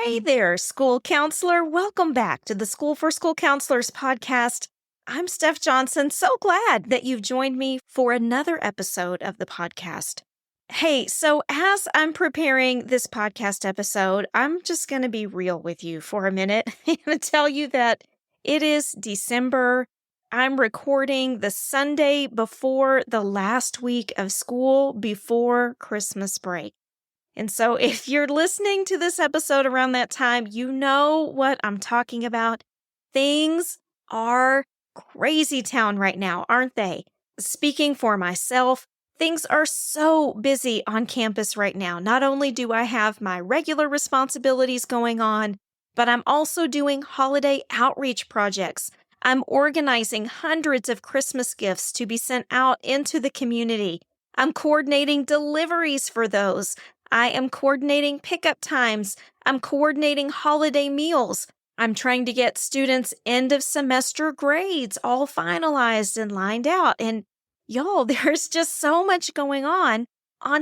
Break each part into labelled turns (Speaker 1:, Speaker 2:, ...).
Speaker 1: Hey there, school counselor. Welcome back to the School for School Counselors podcast. I'm Steph Johnson. So glad that you've joined me for another episode of the podcast. Hey, so as I'm preparing this podcast episode, I'm just going to be real with you for a minute. I'm going to tell you that it is December. I'm recording the Sunday before the last week of school before Christmas break. And so if you're listening to this episode around that time, you know what I'm talking about. Things are crazy town right now, aren't they? Speaking for myself, things are so busy on campus right now. Not only do I have my regular responsibilities going on, but I'm also doing holiday outreach projects. I'm organizing hundreds of Christmas gifts to be sent out into the community. I'm coordinating deliveries for those. I am coordinating pickup times. I'm coordinating holiday meals. I'm trying to get students' end of semester grades all finalized and lined out. And y'all, there's just so much going on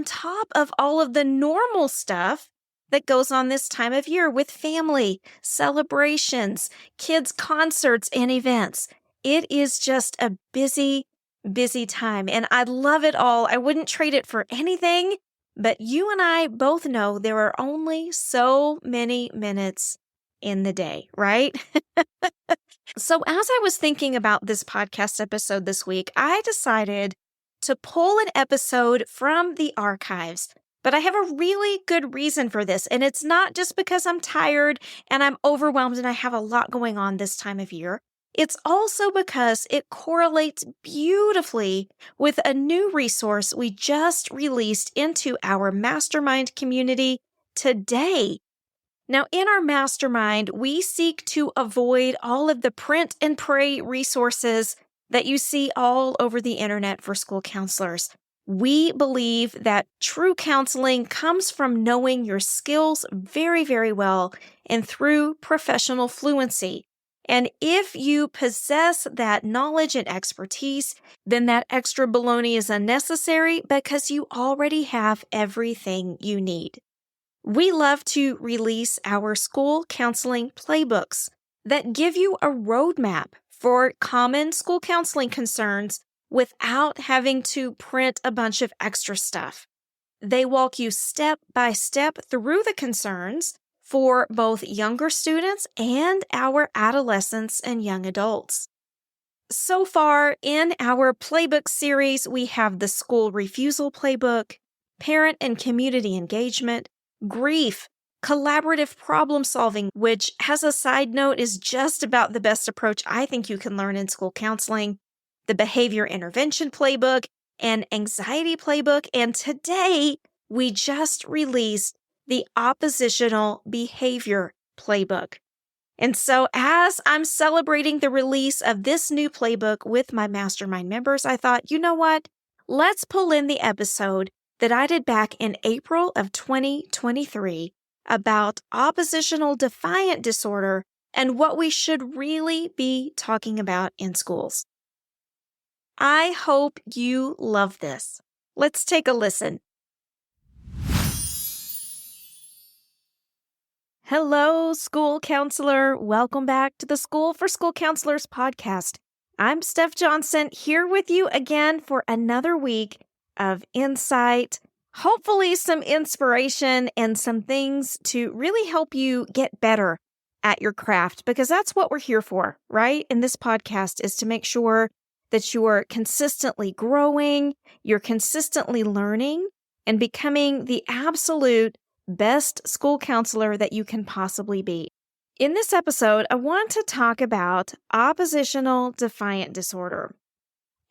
Speaker 1: top of all of the normal stuff that goes on this time of year with family, celebrations, kids' concerts, and events. It is just a busy, busy time. And I love it all. I wouldn't trade it for anything. But you and I both know there are only so many minutes in the day, right? So as I was thinking about this podcast episode this week, I decided to pull an episode from the archives. But I have a really good reason for this. And it's not just because I'm tired and I'm overwhelmed and I have a lot going on this time of year. It's also because it correlates beautifully with a new resource we just released into our mastermind community today. Now, in our mastermind, we seek to avoid all of the print and pray resources that you see all over the internet for school counselors. We believe that true counseling comes from knowing your skills very, very well and through professional fluency. And if you possess that knowledge and expertise, then that extra baloney is unnecessary because you already have everything you need. We love to release our school counseling playbooks that give you a roadmap for common school counseling concerns without having to print a bunch of extra stuff. They walk you step by step through the concerns for both younger students and our adolescents and young adults. So far in our playbook series, we have the school refusal playbook, parent and community engagement, grief, collaborative problem solving, which, as a side note, is just about the best approach I think you can learn in school counseling, the behavior intervention playbook, and anxiety playbook. And today, we just released the oppositional behavior playbook. And so as I'm celebrating the release of this new playbook with my mastermind members, I thought, you know what? Let's pull in the episode that I did back in April of 2023 about oppositional defiant disorder and what we should really be talking about in schools. I hope you love this. Let's take a listen. Hello, school counselor. Welcome back to the School for School Counselors podcast. I'm Steph Johnson here with you again for another week of insight, hopefully some inspiration and some things to really help you get better at your craft, because that's what we're here for, right? In this podcast is to make sure that you're consistently growing, you're consistently learning, and becoming the absolute best school counselor that you can possibly be. In this episode, I want to talk about oppositional defiant disorder.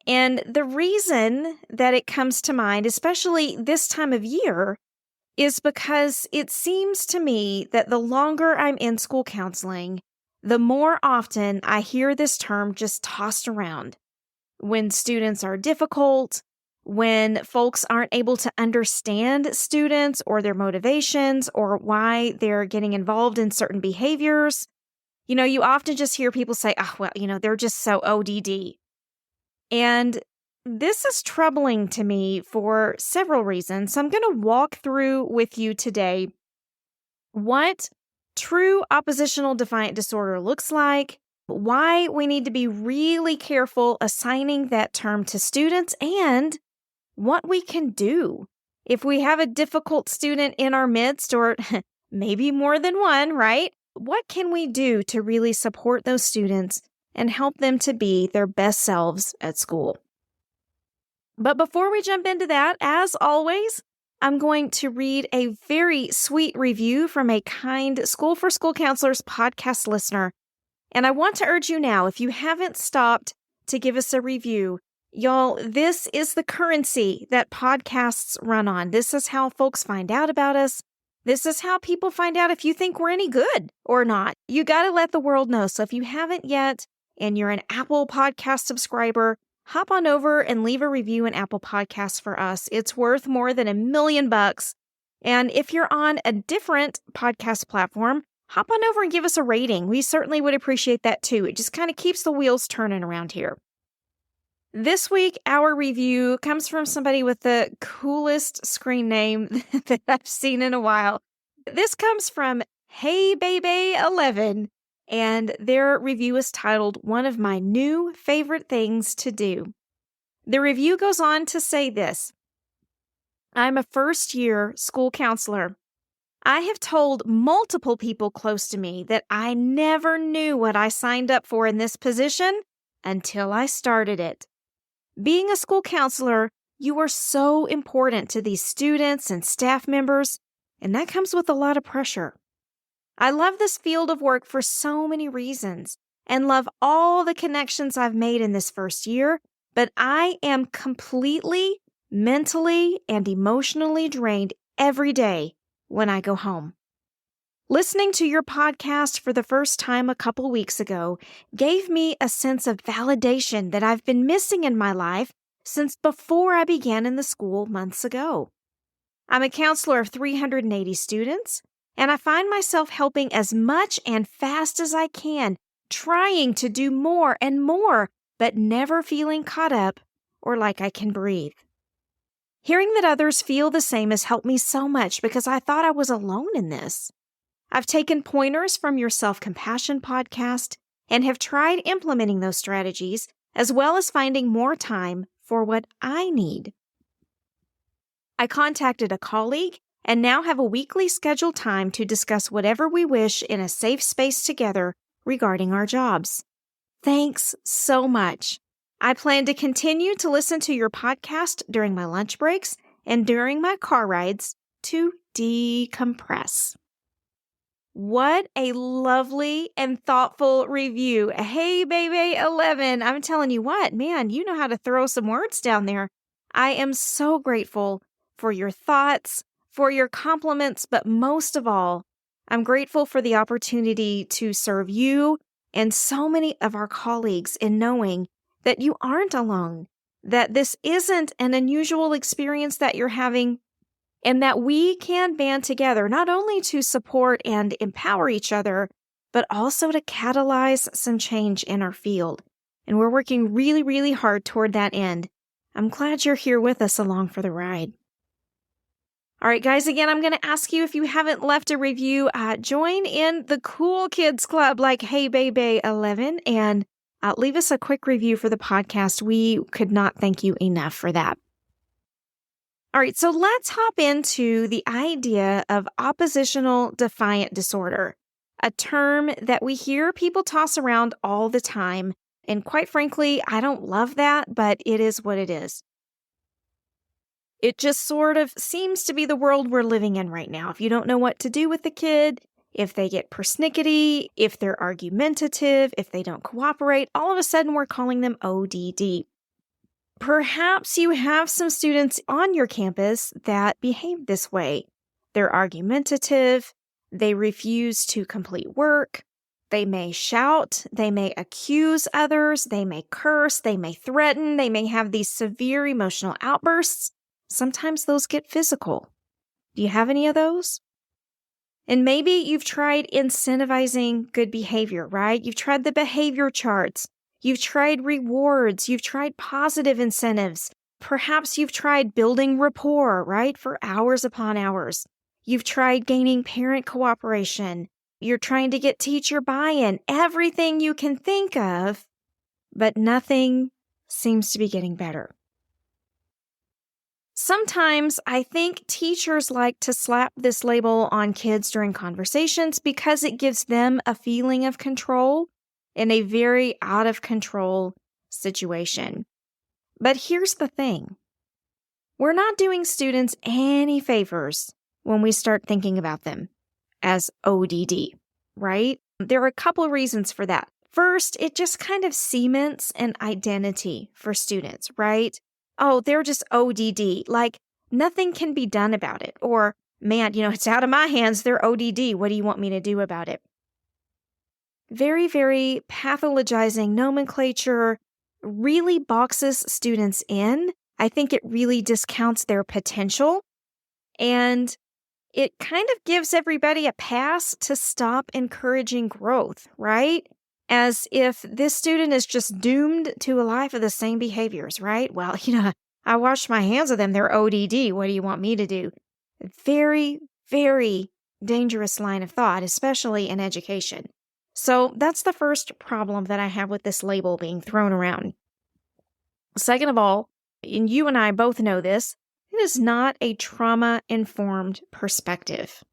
Speaker 1: And the reason that it comes to mind, especially this time of year, is because it seems to me that the longer I'm in school counseling, the more often I hear this term just tossed around. When students are difficult, when folks aren't able to understand students or their motivations or why they're getting involved in certain behaviors, you often just hear people say, oh, well, they're just so ODD. And this is troubling to me for several reasons. So I'm going to walk through with you today what true oppositional defiant disorder looks like, why we need to be really careful assigning that term to students, and what we can do if we have a difficult student in our midst, or maybe more than one, right? What can we do to really support those students and help them to be their best selves at school? But before we jump into that, as always, I'm going to read a very sweet review from a kind School for School Counselors podcast listener. And I want to urge you now, if you haven't stopped to give us a review, y'all, this is the currency that podcasts run on. This is how folks find out about us. This is how people find out if you think we're any good or not. You got to let the world know. So if you haven't yet and you're an Apple Podcast subscriber, hop on over and leave a review in Apple Podcasts for us. It's worth more than $1 million. And if you're on a different podcast platform, hop on over and give us a rating. We certainly would appreciate that too. It just kind of keeps the wheels turning around here. This week, our review comes from somebody with the coolest screen name that I've seen in a while. This comes from Hey Baby 11, and their review is titled, One of My New Favorite Things to Do. The review goes on to say this: I'm a first-year school counselor. I have told multiple people close to me that I never knew what I signed up for in this position until I started it. Being a school counselor, you are so important to these students and staff members, and that comes with a lot of pressure. I love this field of work for so many reasons and love all the connections I've made in this first year, but I am completely mentally and emotionally drained every day when I go home. Listening to your podcast for the first time a couple weeks ago gave me a sense of validation that I've been missing in my life since before I began in the school months ago. I'm a counselor of 380 students, and I find myself helping as much and fast as I can, trying to do more and more, but never feeling caught up or like I can breathe. Hearing that others feel the same has helped me so much because I thought I was alone in this. I've taken pointers from your self-compassion podcast and have tried implementing those strategies, as well as finding more time for what I need. I contacted a colleague and now have a weekly scheduled time to discuss whatever we wish in a safe space together regarding our jobs. Thanks so much. I plan to continue to listen to your podcast during my lunch breaks and during my car rides to decompress. What a lovely and thoughtful review. Hey, baby 11. I'm telling you what, man, you know how to throw some words down there. I am so grateful for your thoughts, for your compliments, but most of all, I'm grateful for the opportunity to serve you and so many of our colleagues in knowing that you aren't alone, that this isn't an unusual experience that you're having, and that we can band together not only to support and empower each other, but also to catalyze some change in our field. And we're working really, really hard toward that end. I'm glad you're here with us along for the ride. All right, guys, again, I'm going to ask you, if you haven't left a review, join in the cool kids club like Hey Baby 11 and leave us a quick review for the podcast. We could not thank you enough for that. All right, so let's hop into the idea of oppositional defiant disorder, a term that we hear people toss around all the time. And quite frankly, I don't love that, but it is what it is. It just sort of seems to be the world we're living in right now. If you don't know what to do with the kid, if they get persnickety, if they're argumentative, if they don't cooperate, all of a sudden we're calling them ODD. Perhaps you have some students on your campus that behave this way. They're argumentative, they refuse to complete work, they may shout, they may accuse others, they may curse, they may threaten, they may have these severe emotional outbursts. Sometimes those get physical. Do you have any of those? And maybe you've tried incentivizing good behavior, right? You've tried the behavior charts. You've tried rewards. You've tried positive incentives. Perhaps you've tried building rapport, right, for hours upon hours. You've tried gaining parent cooperation. You're trying to get teacher buy-in, everything you can think of, but nothing seems to be getting better. Sometimes I think teachers like to slap this label on kids during conversations because it gives them a feeling of control in a very out of control situation. But here's the thing. We're not doing students any favors when we start thinking about them as ODD, right? There are a couple of reasons for that. First, it just kind of cements an identity for students, right? Oh, they're just ODD. Like nothing can be done about it. Or, man, it's out of my hands. They're ODD. What do you want me to do about it? Very, very pathologizing nomenclature really boxes students in. I think it really discounts their potential. And it kind of gives everybody a pass to stop encouraging growth, right? As if this student is just doomed to a life of the same behaviors, right? Well, I washed my hands of them. They're ODD. What do you want me to do? Very, very dangerous line of thought, especially in education. So that's the first problem that I have with this label being thrown around. Second of all, and you and I both know this, it is not a trauma-informed perspective.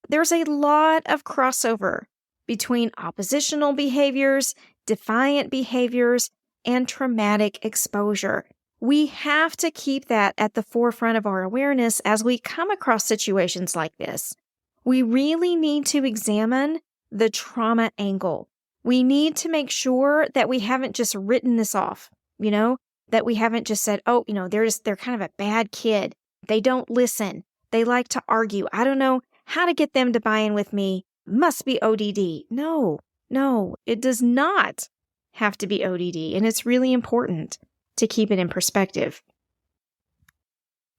Speaker 1: There's a lot of crossover between oppositional behaviors, defiant behaviors, and traumatic exposure. We have to keep that at the forefront of our awareness as we come across situations like this. We really need to examine the trauma angle. We need to make sure that we haven't just written this off, that we haven't just said, oh, they're kind of a bad kid. They don't listen. They like to argue. I don't know how to get them to buy in with me. Must be ODD. No, it does not have to be ODD. And it's really important to keep it in perspective.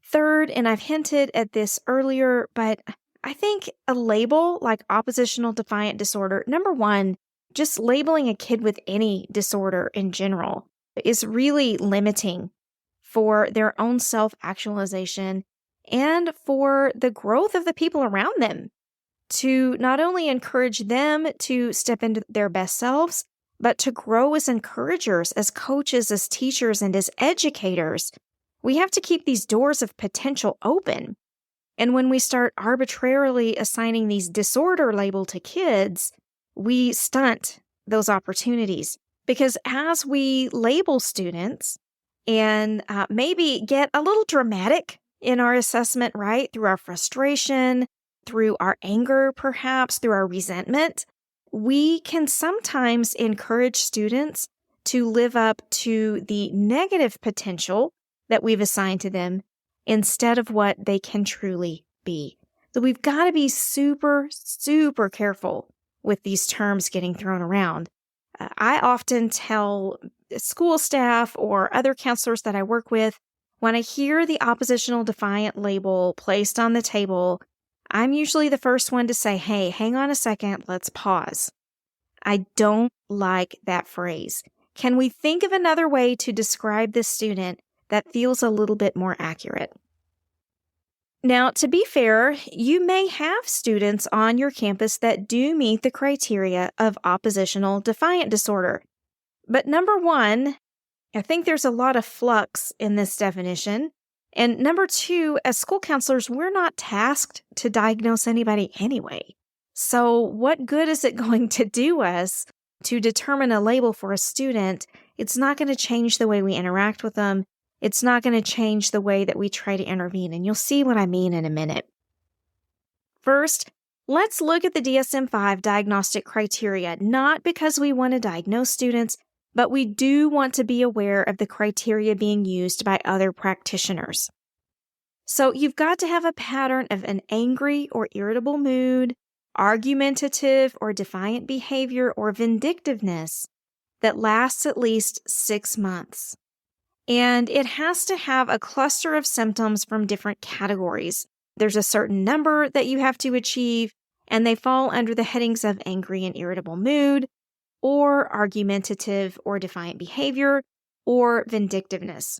Speaker 1: Third, and I've hinted at this earlier, but I think a label like oppositional defiant disorder, number one, just labeling a kid with any disorder in general is really limiting for their own self-actualization and for the growth of the people around them, to not only encourage them to step into their best selves, but to grow as encouragers, as coaches, as teachers, and as educators. We have to keep these doors of potential open. And when we start arbitrarily assigning these disorder label to kids, we stunt those opportunities. Because as we label students and maybe get a little dramatic in our assessment, right, through our frustration, through our anger, perhaps through our resentment, we can sometimes encourage students to live up to the negative potential that we've assigned to them instead of what they can truly be. So we've got to be super, super careful with these terms getting thrown around. I often tell school staff or other counselors that I work with, when I hear the oppositional defiant label placed on the table, I'm usually the first one to say, hey, hang on a second, let's pause. I don't like that phrase. Can we think of another way to describe this student that feels a little bit more accurate? Now, to be fair, you may have students on your campus that do meet the criteria of oppositional defiant disorder. But number one, I think there's a lot of flux in this definition. And number two, as school counselors, we're not tasked to diagnose anybody anyway. So what good is it going to do us to determine a label for a student? It's not going to change the way we interact with them. It's not going to change the way that we try to intervene, and you'll see what I mean in a minute. First, let's look at the DSM-5 diagnostic criteria, not because we want to diagnose students, but we do want to be aware of the criteria being used by other practitioners. So you've got to have a pattern of an angry or irritable mood, argumentative or defiant behavior, or vindictiveness that lasts at least 6 months. And it has to have a cluster of symptoms from different categories. There's a certain number that you have to achieve, and they fall under the headings of angry and irritable mood, or argumentative or defiant behavior, or vindictiveness.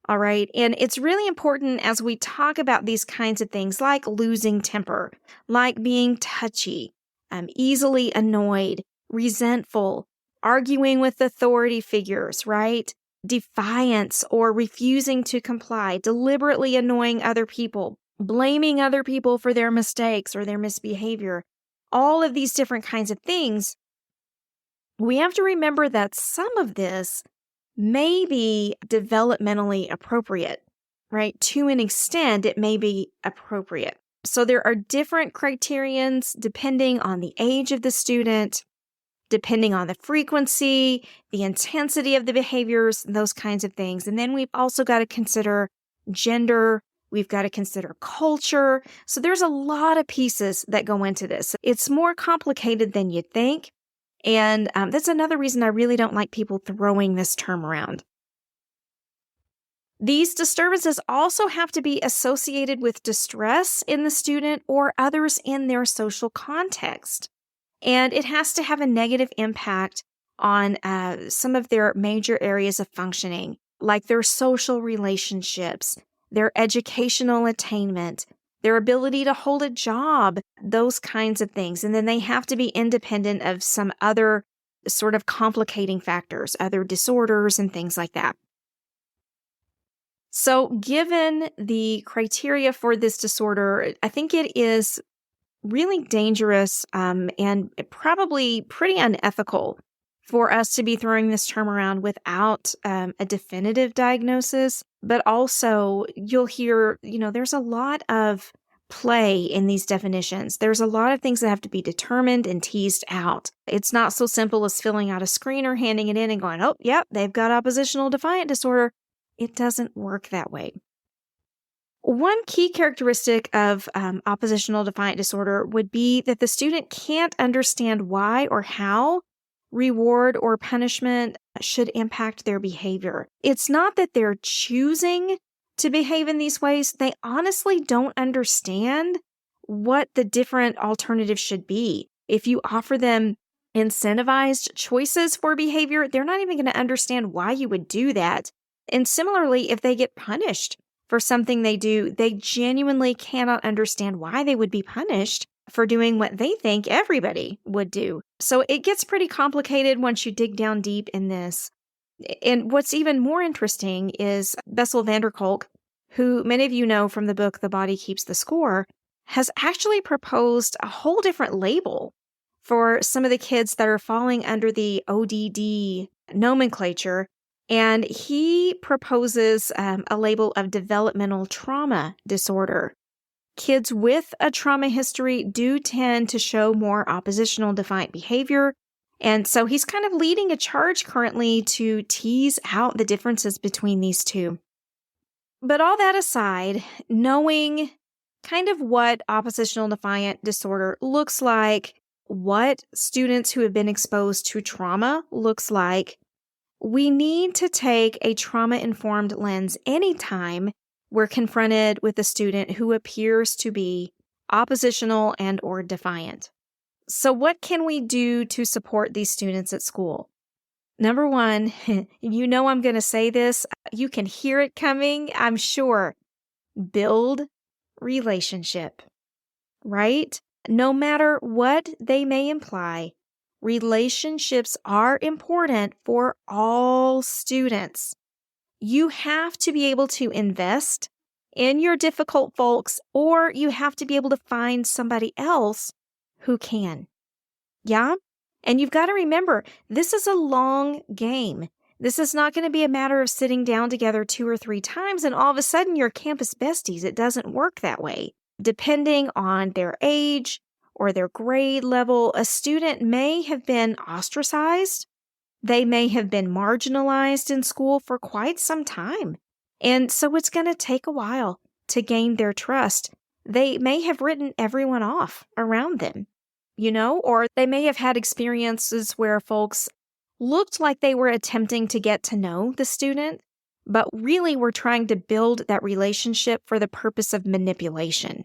Speaker 1: All right. And it's really important as we talk about these kinds of things like losing temper, like being touchy, easily annoyed, resentful, arguing with authority figures, right? Defiance or refusing to comply, deliberately annoying other people, blaming other people for their mistakes or their misbehavior. All of these different kinds of things, we have to remember that some of this may be developmentally appropriate, right? To an extent, it may be appropriate. So there are different criterions depending on the age of the student, depending on the frequency, the intensity of the behaviors, those kinds of things. And then we've also got to consider gender. We've got to consider culture. So there's a lot of pieces that go into this. It's more complicated than you'd think. And that's another reason I really don't like people throwing this term around. These disturbances also have to be associated with distress in the student or others in their social context. And it has to have a negative impact on some of their major areas of functioning, like their social relationships, their educational attainment, their ability to hold a job, those kinds of things. And then they have to be independent of some other sort of complicating factors, other disorders and things like that. So given the criteria for this disorder, I think it is really dangerous and probably pretty unethical for us to be throwing this term around without a definitive diagnosis. But also, you'll hear, there's a lot of play in these definitions. There's a lot of things that have to be determined and teased out. It's not so simple as filling out a screener, handing it in, and going, oh, yep, they've got oppositional defiant disorder. It doesn't work that way. One key characteristic of oppositional defiant disorder would be that the student can't understand why or how reward or punishment should impact their behavior. It's not that they're choosing to behave in these ways. They honestly don't understand what the different alternatives should be. If you offer them incentivized choices for behavior, they're not even going to understand why you would do that. And similarly, if they get punished for something they do, they genuinely cannot understand why they would be punished for doing what they think everybody would do. So it gets pretty complicated once you dig down deep in this. And what's even more interesting is Bessel van der Kolk, who many of you know from the book The Body Keeps the Score, has actually proposed a whole different label for some of the kids that are falling under the ODD nomenclature. And he proposes a label of developmental trauma disorder. Kids with a trauma history do tend to show more oppositional defiant behavior. And so he's kind of leading a charge currently to tease out the differences between these two. But all that aside, knowing kind of what oppositional defiant disorder looks like, what students who have been exposed to trauma looks like, we need to take a trauma-informed lens anytime we're confronted with a student who appears to be oppositional and or defiant. So what can we do to support these students at school? Number one, I'm going to say this. You can hear it coming, I'm sure. Build relationship, right? No matter what they may imply, relationships are important for all students. You have to be able to invest in your difficult folks, or you have to be able to find somebody else who can. Yeah? And you've got to remember, this is a long game. This is not going to be a matter of sitting down together 2 or 3 times and all of a sudden you're campus besties. It doesn't work that way. Depending on their age or their grade level, a student may have been ostracized. They may have been marginalized in school for quite some time. And so it's going to take a while to gain their trust. They may have written everyone off around them, or they may have had experiences where folks looked like they were attempting to get to know the student, but really were trying to build that relationship for the purpose of manipulation.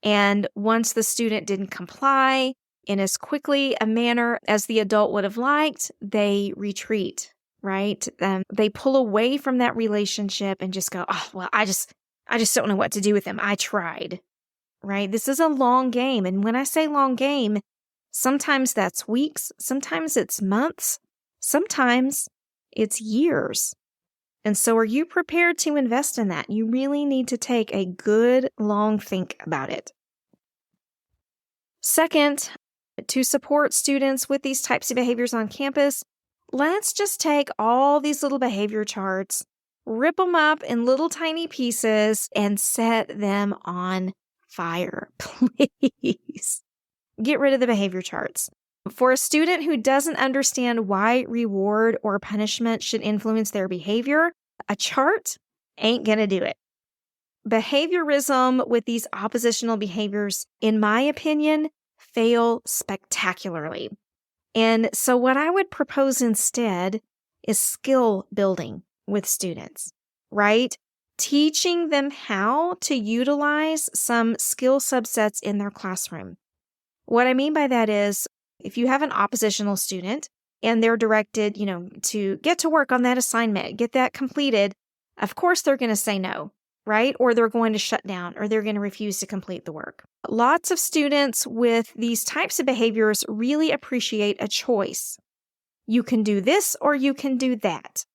Speaker 1: And once the student didn't comply in as quickly a manner as the adult would have liked, they retreat, right? They pull away from that relationship and just go, oh, well, I just don't know what to do with them. I tried, right? This is a long game. And when I say long game, Sometimes that's weeks, sometimes it's months, sometimes it's years. And so are you prepared to invest in that? You really need to take a good long think about it. Second, to support students with these types of behaviors on campus, let's just take all these little behavior charts, rip them up in little tiny pieces, and set them on fire, please. Get rid of the behavior charts. For a student who doesn't understand why reward or punishment should influence their behavior, a chart ain't going to do it. Behaviorism with these oppositional behaviors, in my opinion, fail spectacularly. And so what I would propose instead is skill building with students, right? Teaching them how to utilize some skill subsets in their classroom. What I mean by that is if you have an oppositional student and they're directed, to get to work on that assignment, get that completed, of course they're going to say no, right? Or they're going to shut down or they're going to refuse to complete the work. Lots of students with these types of behaviors really appreciate a choice. You can do this or you can do that.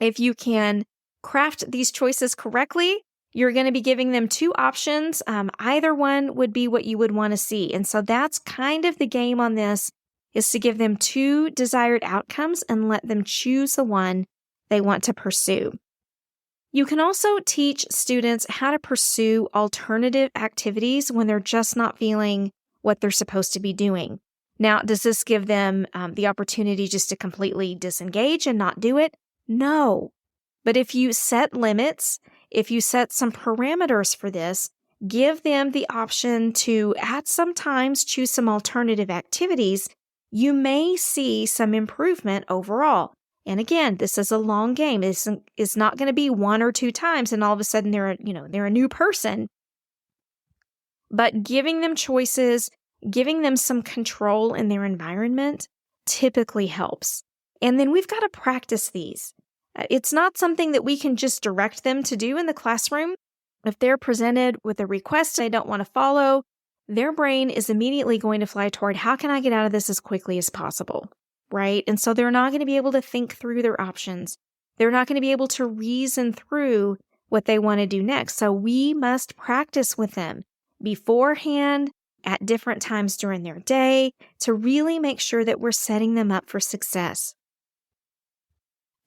Speaker 1: If you can craft these choices correctly, you're going to be giving them two options. Either one would be what you would want to see. And so that's kind of the game on this, is to give them two desired outcomes and let them choose the one they want to pursue. You can also teach students how to pursue alternative activities when they're just not feeling what they're supposed to be doing. Now, does this give them the opportunity just to completely disengage and not do it? No. But if you set limits, if you set some parameters for this, give them the option to at some times choose some alternative activities, you may see some improvement overall. And again, this is a long game. It's not going to be one or two times and all of a sudden they're a new person. But giving them choices, giving them some control in their environment typically helps. And then we've got to practice these. It's not something that we can just direct them to do in the classroom. If they're presented with a request they don't want to follow, their brain is immediately going to fly toward, how can I get out of this as quickly as possible, right? And so they're not going to be able to think through their options. They're not going to be able to reason through what they want to do next. So we must practice with them beforehand at different times during their day to really make sure that we're setting them up for success.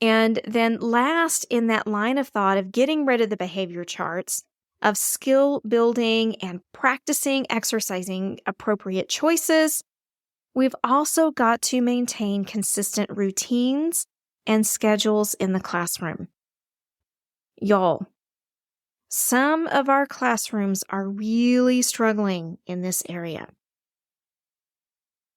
Speaker 1: And then last in that line of thought of getting rid of the behavior charts, of skill building and practicing exercising appropriate choices, we've also got to maintain consistent routines and schedules in the classroom. Y'all, some of our classrooms are really struggling in this area.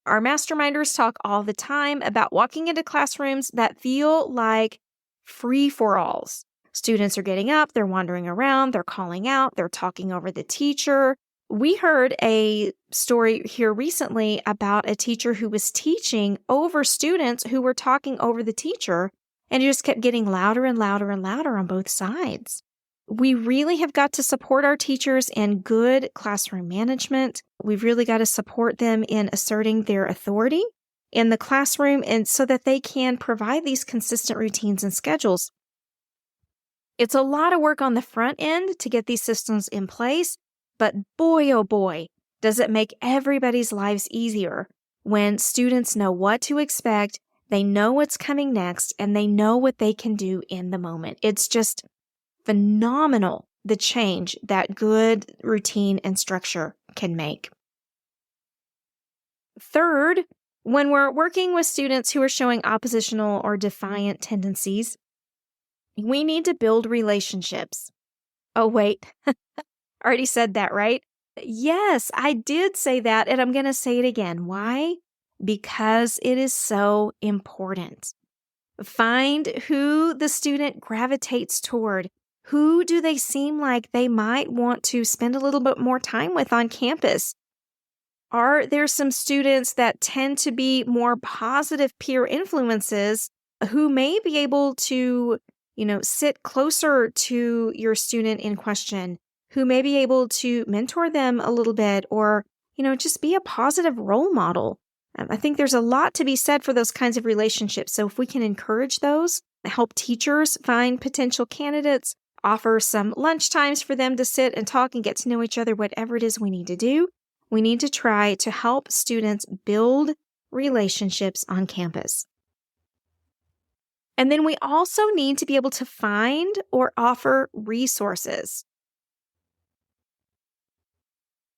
Speaker 1: Our masterminders talk all the time about walking into classrooms that feel like free-for-alls. Students are getting up, they're wandering around, they're calling out, they're talking over the teacher. We heard a story here recently about a teacher who was teaching over students who were talking over the teacher, and it just kept getting louder and louder and louder on both sides. We really have got to support our teachers in good classroom management. We've really got to support them in asserting their authority in the classroom and so that they can provide these consistent routines and schedules. It's a lot of work on the front end to get these systems in place, but boy, oh boy, does it make everybody's lives easier when students know what to expect, they know what's coming next, and they know what they can do in the moment. It's just phenomenal, the change that good routine and structure can make. Third, when we're working with students who are showing oppositional or defiant tendencies, we need to build relationships. Oh, wait, already said that, right? Yes, I did say that, and I'm going to say it again. Why? Because it is so important. Find who the student gravitates toward. Who do they seem like they might want to spend a little bit more time with on campus? Are there some students that tend to be more positive peer influences who may be able to, sit closer to your student in question, who may be able to mentor them a little bit or, just be a positive role model. I think there's a lot to be said for those kinds of relationships. So if we can encourage those, help teachers find potential candidates, offer some lunch times for them to sit and talk and get to know each other, whatever it is we need to do, we need to try to help students build relationships on campus. And then we also need to be able to find or offer resources.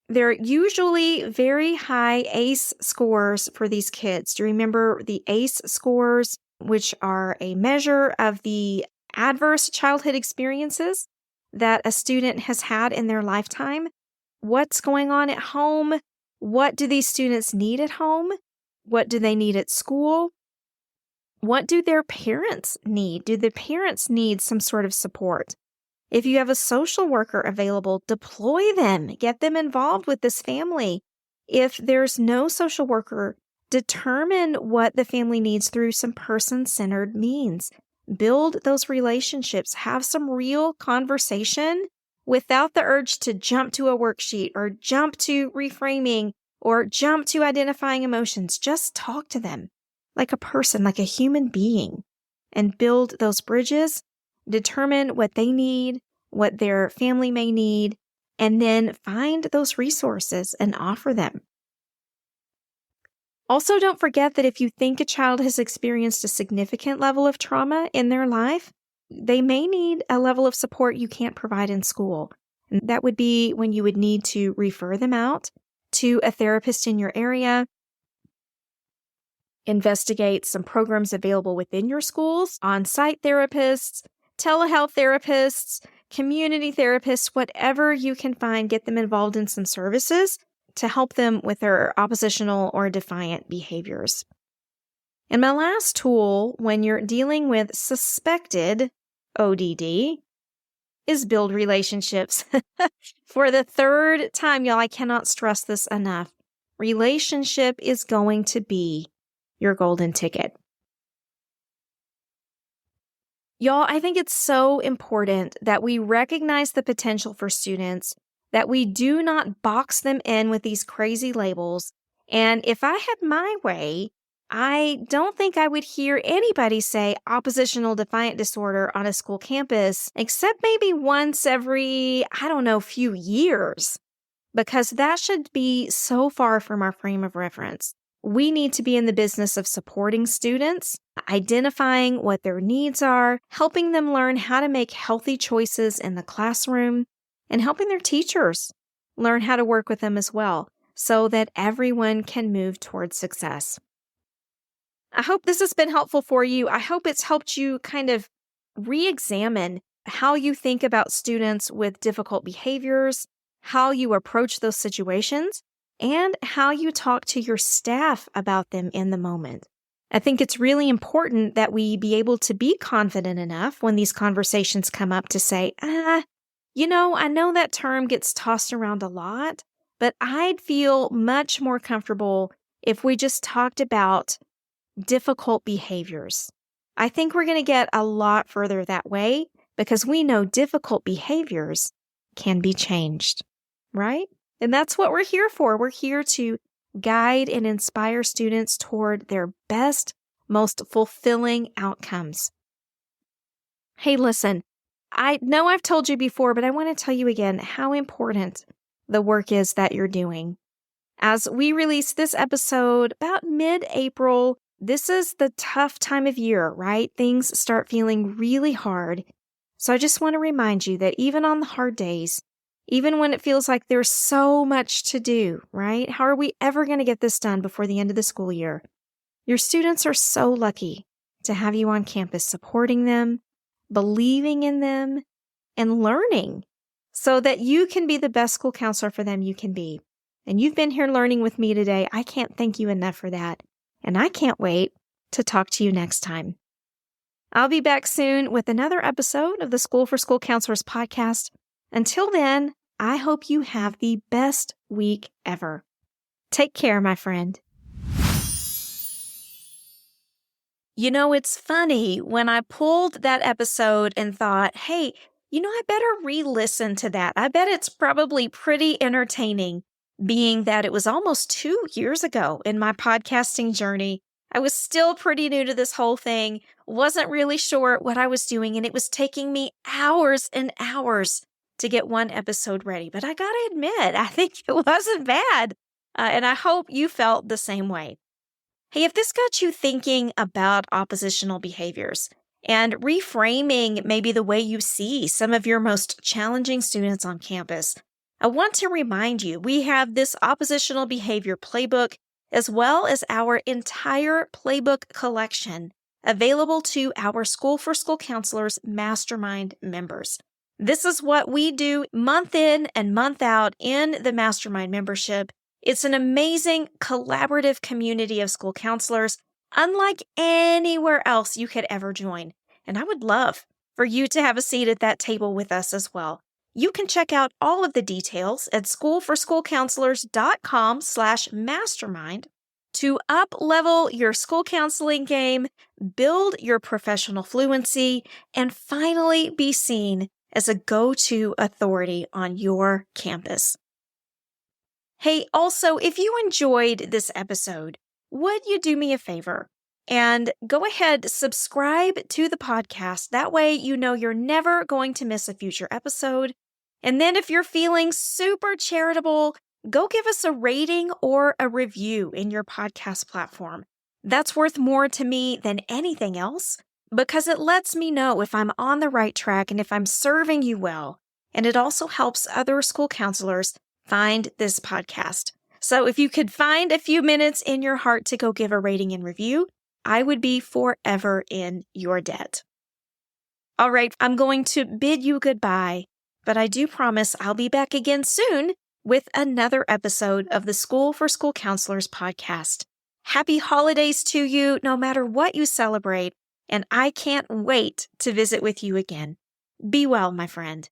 Speaker 1: There are usually very high ACE scores for these kids. Do you remember the ACE scores, which are a measure of the adverse childhood experiences that a student has had in their lifetime? What's going on at home? What do these students need at home? What do they need at school? What do their parents need? Do the parents need some sort of support? If you have a social worker available, deploy them, get them involved with this family. If there's no social worker, determine what the family needs through some person-centered means. Build those relationships, have some real conversation without the urge to jump to a worksheet or jump to reframing or jump to identifying emotions. Just talk to them like a person, like a human being, and build those bridges. Determine what they need, what their family may need, and then find those resources and offer them. Also, don't forget that if you think a child has experienced a significant level of trauma in their life, they may need a level of support you can't provide in school. And that would be when you would need to refer them out to a therapist in your area, investigate some programs available within your schools, on-site therapists, telehealth therapists, community therapists, whatever you can find, get them involved in some services to help them with their oppositional or defiant behaviors. And my last tool when you're dealing with suspected ODD is build relationships. For the third time, y'all, I cannot stress this enough. Relationship is going to be your golden ticket. Y'all, I think it's so important that we recognize the potential for students, that we do not box them in with these crazy labels. And if I had my way, I don't think I would hear anybody say oppositional defiant disorder on a school campus, except maybe once every, few years, because that should be so far from our frame of reference. We need to be in the business of supporting students, identifying what their needs are, helping them learn how to make healthy choices in the classroom, and helping their teachers learn how to work with them as well, so that everyone can move towards success. I hope this has been helpful for you. I hope it's helped you kind of re-examine how you think about students with difficult behaviors, how you approach those situations, and how you talk to your staff about them in the moment. I think it's really important that we be able to be confident enough when these conversations come up to say, I know that term gets tossed around a lot, but I'd feel much more comfortable if we just talked about difficult behaviors. I think we're going to get a lot further that way because we know difficult behaviors can be changed, right? And that's what we're here for. We're here to guide and inspire students toward their best, most fulfilling outcomes. Hey, listen, I know I've told you before, but I want to tell you again how important the work is that you're doing. As we release this episode about mid-April, this is the tough time of year, right? Things start feeling really hard. So I just want to remind you that even on the hard days, even when it feels like there's so much to do, right? How are we ever going to get this done before the end of the school year? Your students are so lucky to have you on campus supporting them, believing in them, and learning so that you can be the best school counselor for them you can be. And you've been here learning with me today. I can't thank you enough for that. And I can't wait to talk to you next time. I'll be back soon with another episode of the School for School Counselors podcast. Until then, I hope you have the best week ever. Take care, my friend. It's funny when I pulled that episode and thought, hey, I better re-listen to that. I bet it's probably pretty entertaining. being that it was almost 2 years ago in my podcasting journey. I was still pretty new to this whole thing, wasn't really sure what I was doing, and it was taking me hours and hours to get one episode ready. But I gotta admit, I think it wasn't bad, and I hope you felt the same way. Hey, if this got you thinking about oppositional behaviors and reframing maybe the way you see some of your most challenging students on campus, I want to remind you we have this oppositional behavior playbook as well as our entire playbook collection available to our School for School Counselors Mastermind members. This is what we do month in and month out in the Mastermind membership. It's an amazing collaborative community of school counselors, unlike anywhere else you could ever join. And I would love for you to have a seat at that table with us as well. You can check out all of the details at schoolforschoolcounselors.com/mastermind to up-level your school counseling game, build your professional fluency, and finally be seen as a go-to authority on your campus. Hey, also, if you enjoyed this episode, would you do me a favor and go ahead, subscribe to the podcast. That way, you know you're never going to miss a future episode. And then if you're feeling super charitable, go give us a rating or a review in your podcast platform. That's worth more to me than anything else because it lets me know if I'm on the right track and if I'm serving you well. And it also helps other school counselors find this podcast. So if you could find a few minutes in your heart to go give a rating and review, I would be forever in your debt. All right, I'm going to bid you goodbye, but I do promise I'll be back again soon with another episode of the School for School Counselors podcast. Happy holidays to you, no matter what you celebrate, and I can't wait to visit with you again. Be well, my friend.